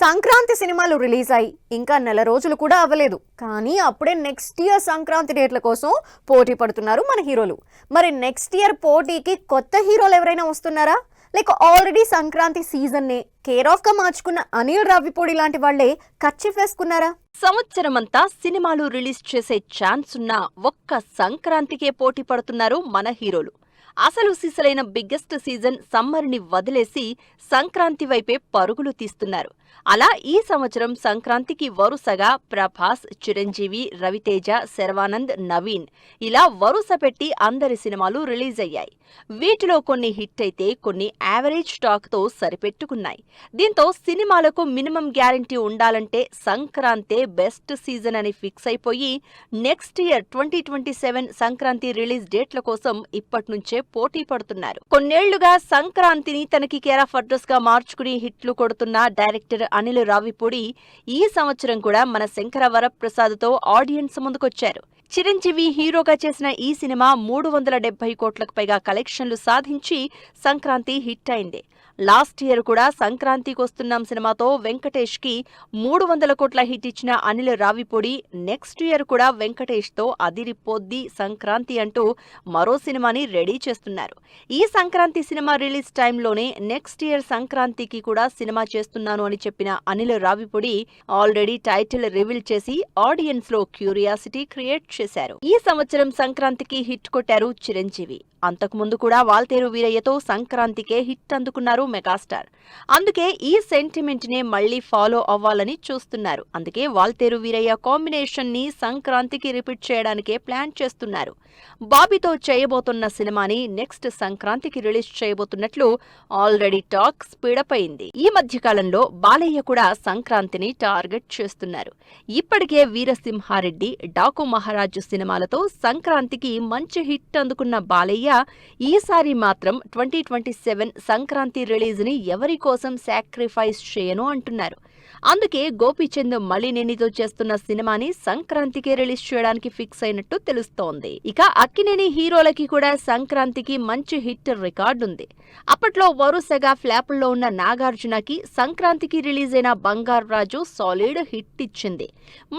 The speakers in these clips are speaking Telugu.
సంక్రాంతి సినిమాలు రిలీజ్ అయ్యి ఇంకా నెల రోజులు కూడా అవ్వలేదు, కానీ అప్పుడే నెక్స్ట్ ఇయర్ సంక్రాంతి డేట్ల కోసం పోటీ పడుతున్నారు మన హీరోలు. మరి నెక్స్ట్ ఇయర్ పోటీకి కొత్త హీరోలు ఎవరైనా వస్తున్నారా, లేక ఆల్రెడీ సంక్రాంతి సీజన్ నే కేర్ ఆఫ్ గా మార్చుకున్న అనిల్ రావిపూడి లాంటి వాళ్లే కర్చీఫ్ వేసుకున్నారా? సంవత్సరమంతా సినిమాలు రిలీజ్ చేసే ఛాన్స్ ఉన్న ఒక్క సంక్రాంతికే పోటీ పడుతున్నారు మన హీరోలు. అసలు సిసలైన బిగ్గెస్ట్ సీజన్ సమ్మర్ని వదిలేసి సంక్రాంతి వైపే పరుగులు తీస్తున్నారు. అలా ఈ సంవత్సరం సంక్రాంతికి వరుసగా ప్రభాస్, చిరంజీవి, రవితేజ, శర్వానంద్, నవీన్ ఇలా వరుస పెట్టి అందరి సినిమాలు రిలీజ్ అయ్యాయి. వీటిలో కొన్ని హిట్ అయితే కొన్ని యావరేజ్ టాక్ తో సరిపెట్టుకున్నాయి. దీంతో సినిమాలకు మినిమం గ్యారంటీ ఉండాలంటే సంక్రాంతే బెస్ట్ సీజన్ అని ఫిక్స్ అయిపోయి నెక్స్ట్ ఇయర్ 2027 సంక్రాంతి రిలీజ్ డేట్ల కోసం ఇప్పట్నుంచే పోటీ పడుతున్నారు. కొన్నేళ్లుగా సంక్రాంతిని తనకి కేర్ ఆఫ్ అడ్రస్ గా మార్చుకుని హిట్లు కొడుతున్న డైరెక్టర్ అనిల్ రావిపూడి ఈ సంవత్సరం కూడా మన శంకర వరప్రసాద్ తో ఆడియన్స్ ముందుకొచ్చారు. చిరంజీవి హీరోగా చేసిన ఈ సినిమా 370 కోట్లకు పైగా కలెక్షన్లు సాధించి సంక్రాంతి హిట్ అయింది. లాస్ట్ ఇయర్ కూడా సంక్రాంతికి వస్తున్నాం సినిమాతో వెంకటేష్ కి 300 కోట్ల హిట్ ఇచ్చిన అనిల్ రావిపూడి నెక్స్ట్ ఇయర్ కూడా వెంకటేష్ తో అదిరిపోద్ది సంక్రాంతి అంటూ మరో సినిమాని రెడీ చేస్తున్నారు. ఈ సంక్రాంతి సినిమా రిలీజ్ టైంలోనే నెక్స్ట్ ఇయర్ సంక్రాంతికి కూడా సినిమా చేస్తున్నాను అని చెప్పిన Anil Ravipudi already title reveal చేసి ఆడియన్స్ లో క్యూరియాసిటీ క్రియేట్ చేశారు. ఈ సంవత్సరం సంక్రాంతికి హిట్ కొట్టారు చిరంజీవి. అంతకుముందు కూడా వాల్తేరు వీరయ్యతో సంక్రాంతికే హిట్ అందుకున్నారు మెగాస్టార్. అందుకే ఈ సెంటిమెంట్ నే మళ్లీ ఫాలో అవ్వాలని చూస్తున్నారు. అందుకే వాల్తేరు వీరయ్య కాంబినేషన్ ని సంక్రాంతికి రిపీట్ చేయడానికే ప్లాన్ చేస్తున్నారు. బాబీతో చేయబోతున్న సినిమాని నెక్స్ట్ సంక్రాంతికి రిలీజ్ చేయబోతున్నట్లు ఆల్రెడీ టాక్ స్పీడప్ అయింది. ఈ మధ్య కాలంలో బాలయ్య కూడా సంక్రాంతిని టార్గెట్ చేస్తున్నారు. ఇప్పటికే వీరసింహారెడ్డి, డాకు మహారాజు సినిమాలతో సంక్రాంతికి మంచి హిట్ అందుకున్న బాలయ్య ఈసారి మాత్రం 2027 సంక్రాంతి రిలీజ్ ని ఎవరి కోసం సాక్రిఫైస్ చేయను అంటున్నారు. అందుకే గోపీచంద్ మలినేనితో చేస్తున్న సినిమాని సంక్రాంతికే రిలీజ్ చేయడానికి ఫిక్స్ అయినట్టు తెలుస్తోంది. ఇక అక్కినేని హీరోలకి కూడా సంక్రాంతికి మంచి హిట్ రికార్డుంది. అప్పట్లో వరుసగా ఫ్లాపుల్లో ఉన్న నాగార్జునకి సంక్రాంతికి రిలీజ్ అయిన బంగారు రాజు సాలిడ్ హిట్ ఇచ్చింది.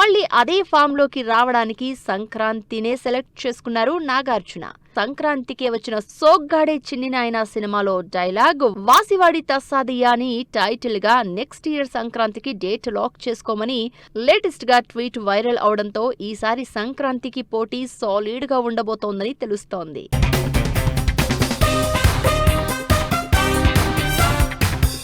మళ్లీ అదే ఫామ్ లోకి రావడానికి సంక్రాంతినే సెలెక్ట్ చేసుకున్నారు నాగార్జున. సంక్రాంతికి వచ్చిన సోగ్గాడే చిన్ని నాయన సినిమాలో డైలాగ్ వాసివాడి తస్సాదియా అని టైటిల్ గా నెక్స్ట్ ఇయర్ సంక్రాంతికి డేట్ లాక్ చేసుకోమని లేటెస్ట్ గా ట్వీట్ వైరల్ అవడంతో ఈసారి సంక్రాంతికి పోటీ సాలిడ్ గా ఉండబోతోందని తెలుస్తోంది.